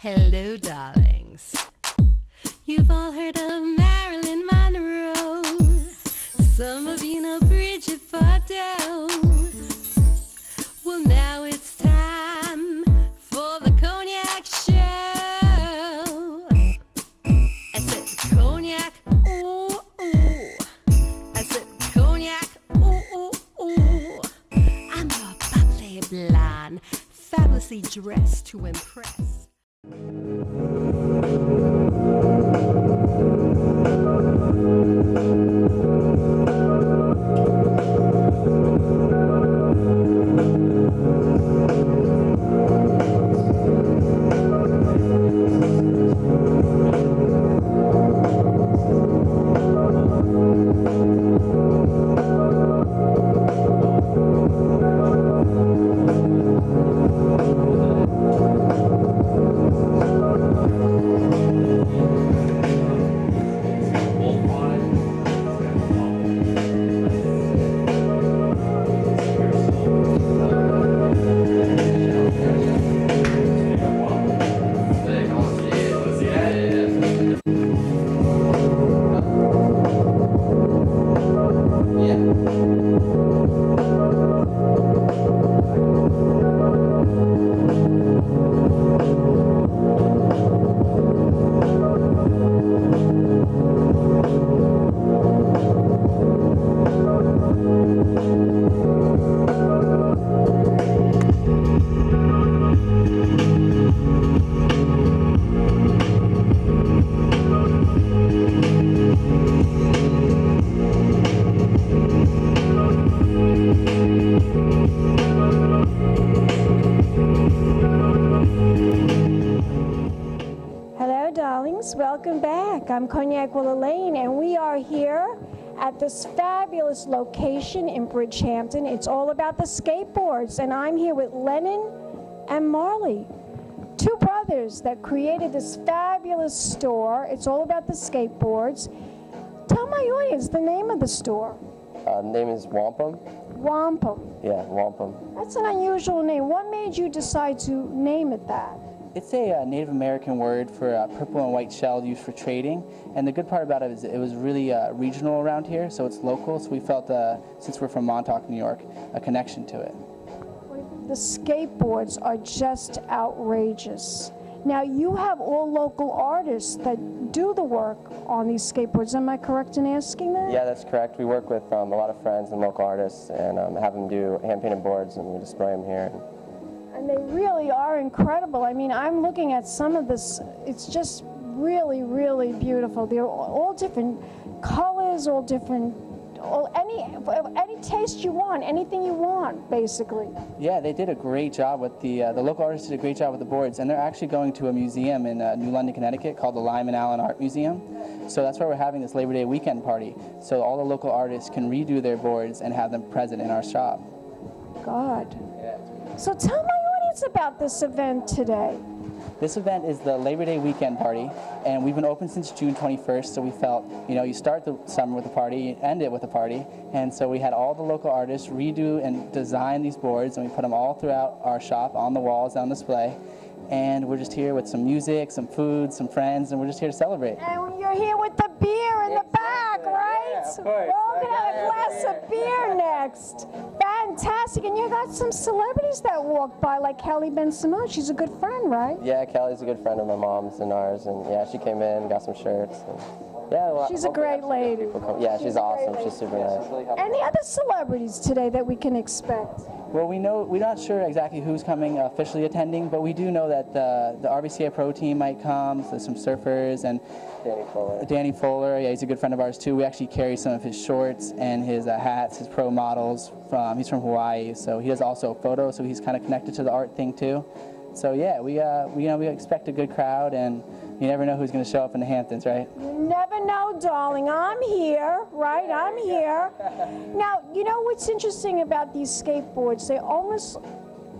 Hello, darlings. You've all heard of Marilyn Monroe. Some of you know Bridget Bardot. Well, now it's time for the Cognac Show. I said cognac, ooh, ooh. I said cognac, ooh, ooh, ooh. I'm your bubbly blonde, fabulously dressed to impress. Welcome back. I'm Cognac Wellerlane, and we are here at this fabulous location in Bridgehampton. It's all about the skateboards, and I'm here with Lennon and Marley, two brothers that created this fabulous store. It's all about the skateboards. Tell my audience the name of the store. The name is Wampum. Wampum. Yeah, Wampum. That's an unusual name. What made you decide to name it that? It's a Native American word for purple and white shell used for trading, and the good part about it is it was really regional around here, so it's local, so we felt, since we're from Montauk, New York, a connection to it. The skateboards are just outrageous. Now, you have all local artists that do the work on these skateboards. Am I correct in asking that? Yeah, that's correct. We work with a lot of friends and local artists and have them do hand-painted boards, and we display them here. And they really are incredible. I mean, I'm looking at some of this. It's just really, really beautiful. They're all different colors, all different, any taste you want, anything you want, basically. Yeah, they did a great job with the local artists did a great job with the boards, and they're actually going to a museum in New London, Connecticut called the Lyman Allen Art Museum. So that's why we're having this Labor Day weekend party, so all the local artists can redo their boards and have them present in our shop. God. So tell my audience about this event today. This event is the Labor Day weekend party, and we've been open since June 21st, so we felt, you know, you start the summer with a party, you end it with a party, and so we had all the local artists redo and design these boards, and we put them all throughout our shop on the walls on display, and we're just here with some music, some food, some friends, and we're just here to celebrate. And you're here with the beer in the back, right? Yeah, of course. We're all going to have a glass of beer next. Fantastic. And you got some celebrities that walked by, like Kelly Ben-Simone. She's a good friend, right? Yeah, Kelly's a good friend of my mom's and ours, and yeah, she came in, got some shirts. And, yeah, well, she's a great lady. Yeah, she's awesome. She's super nice. Any other celebrities today that we can expect? Well, we're not sure exactly who's coming officially attending, but we do know that the RBCA Pro team might come, so some surfers, and Danny Fuller, yeah, he's a good friend of ours too. We actually carry some of his shorts and his hats, his pro models. He's from Hawaii, so he does also photos, so he's kind of connected to the art thing too. So yeah, we expect a good crowd, and you never know who's going to show up in the Hamptons, right? You never know, darling. I'm here, right? I'm here. Now, you know what's interesting about these skateboards? They almost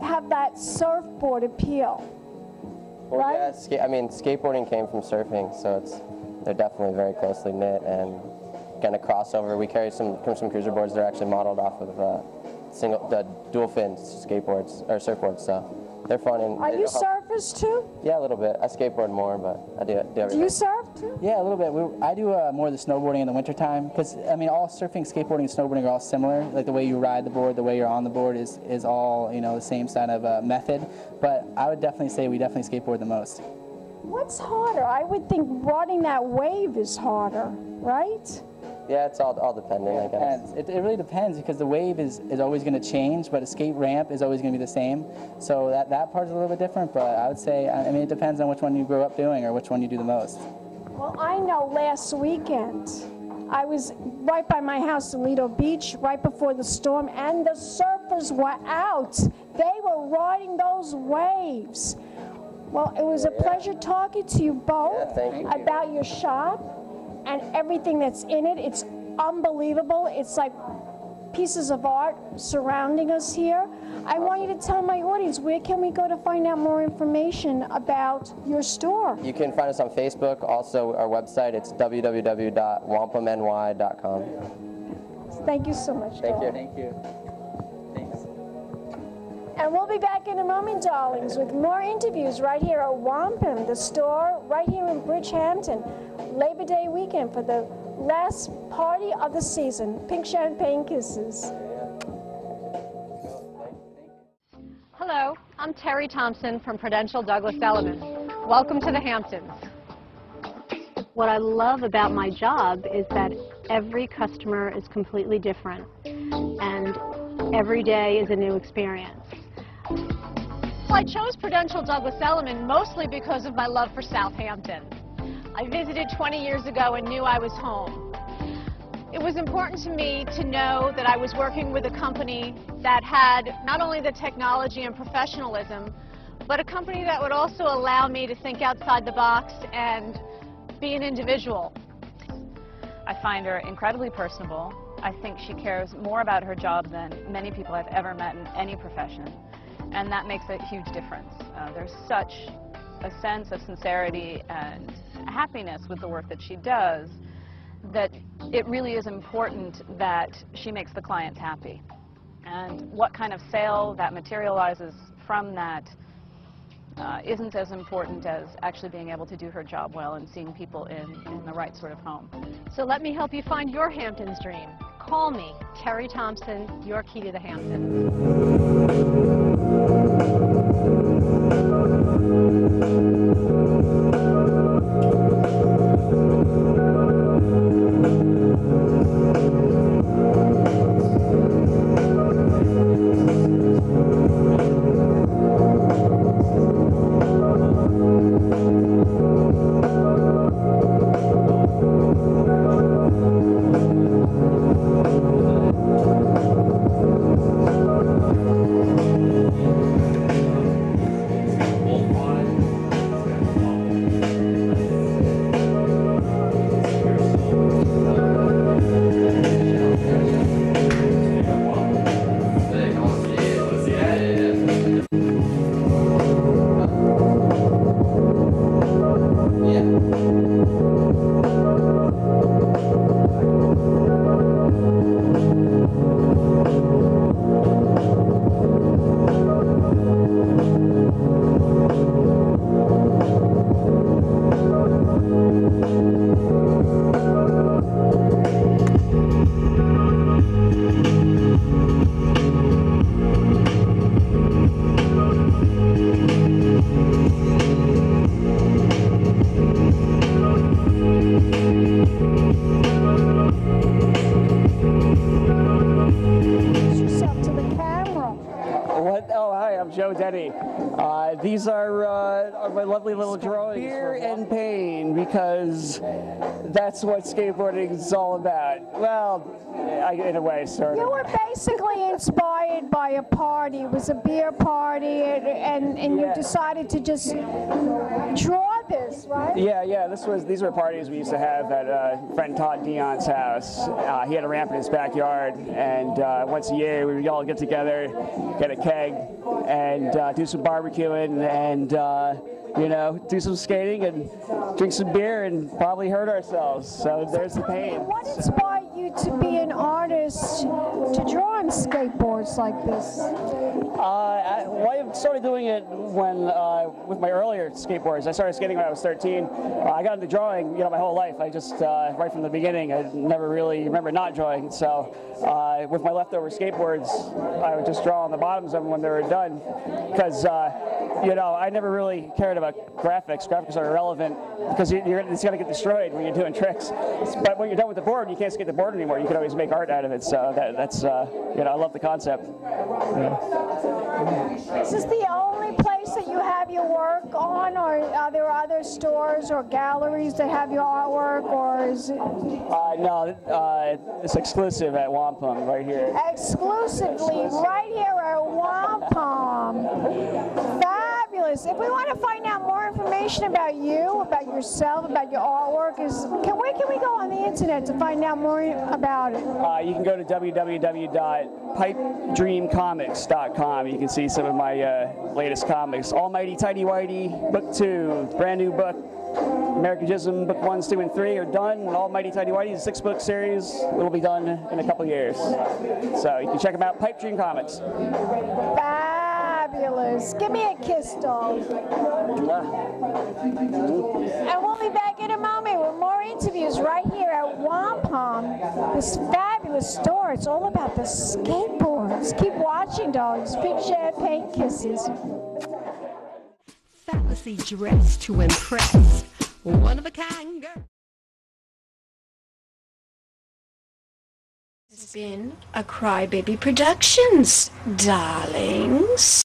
have that surfboard appeal, right? Well, yeah, I mean, skateboarding came from surfing, so they're definitely very closely knit and kind of crossover. We carry some cruiser boards that are actually modeled off of the dual fin skateboards or surfboards, so they're fun. And Are you surfers too? Yeah, a little bit. I skateboard more, but I do everything. Do you surf too? Yeah, a little bit. I do more of the snowboarding in the wintertime, because, I mean, all surfing, skateboarding, and snowboarding are all similar. Like, the way you ride the board, the way you're on the board is all, you know, the same kind of method. But I would definitely say we definitely skateboard the most. What's harder? I would think riding that wave is harder, right? Yeah, it's all depending, I guess. It really depends, because the wave is always going to change, but a skate ramp is always going to be the same. So that part's a little bit different, but I would say, I mean, it depends on which one you grew up doing or which one you do the most. Well, I know last weekend I was right by my house in Lido Beach right before the storm, and the surfers were out. They were riding those waves. Well, it was a pleasure talking to you both about your shop and everything that's in it. It's unbelievable. It's like pieces of art surrounding us here. I want you to tell my audience, where can we go to find out more information about your store? You can find us on Facebook. Also, our website, it's www.wampumny.com. Thank you so much. Thank you. Thank you. Thanks. And we'll be back in a moment, darlings, with more interviews right here at Wampum, the store right here in Bridgehampton. Labor Day weekend for the last party of the season. Pink champagne kisses. Hello, I'm Terry Thompson from Prudential Douglas Elliman. Welcome to the Hamptons. What I love about my job is that every customer is completely different, and every day is a new experience. Well, I chose Prudential Douglas Elliman mostly because of my love for Southampton. I visited 20 years ago and knew I was home. It was important to me to know that I was working with a company that had not only the technology and professionalism, but a company that would also allow me to think outside the box and be an individual. I find her incredibly personable. I think she cares more about her job than many people I've ever met in any profession, and that makes a huge difference. There's such a sense of sincerity and happiness with the work that she does that it really is important that she makes the clients happy. And what kind of sale that materializes from that isn't as important as actually being able to do her job well and seeing people in the right sort of home. So let me help you find your Hamptons dream. Call me, Terry Thompson, your key to the Hamptons. These are my lovely little drawings. Beer and pain, because that's what skateboarding is all about. Well, in a way, sort of. You were basically inspired by a party. It was a beer party, and you decided to just draw this, right? Yeah. These were parties we used to have at friend Todd Dion's house. He had a ramp in his backyard, and once a year we would all get together, get a keg, and do some barbecuing, and you know, do some skating and drink some beer and probably hurt ourselves. So there's the pain. What inspired you to be an artist, to draw on skateboards like this? Well, I started doing it when with my earlier skateboards. I started skating when I was 13. I got into drawing, my whole life. I just right from the beginning, I never really remember not drawing. So with my leftover skateboards, I would just draw on the bottoms of them when they were done, because I never really cared about graphics. Graphics are irrelevant because it's going to get destroyed when you're doing tricks. But when you're done with the board, you can't skate the board anymore. You can always make art out of it. So that's I love the concept. Is this the only place that you have your work on, or are there other stores or galleries that have your artwork, or is it? No, it's exclusive at Wampum right here. Exclusively right here at Wampum. Fabulous. If we want to find out more information about you, about yourself, about your artwork, where can we go on the internet to find out more about it? You can go to www.pipedreamcomics.com. You can see some of my latest comics. Almighty Tidy Whitey, Book 2, brand new book. American Jism, Book 1, 2, and 3 are done. Almighty Tidy Whitey is a 6-book series. It will be done in a couple years. So you can check them out, Pipe Dream Comics. Fabulous. Give me a kiss, dog. And we'll be back in a moment with more interviews right here at Wampum, this fabulous store. It's all about the skateboards. Keep watching, dogs. Big champagne kisses. Fabulously dressed to impress. One of a kind girl. It's been a Crybaby Productions, darlings.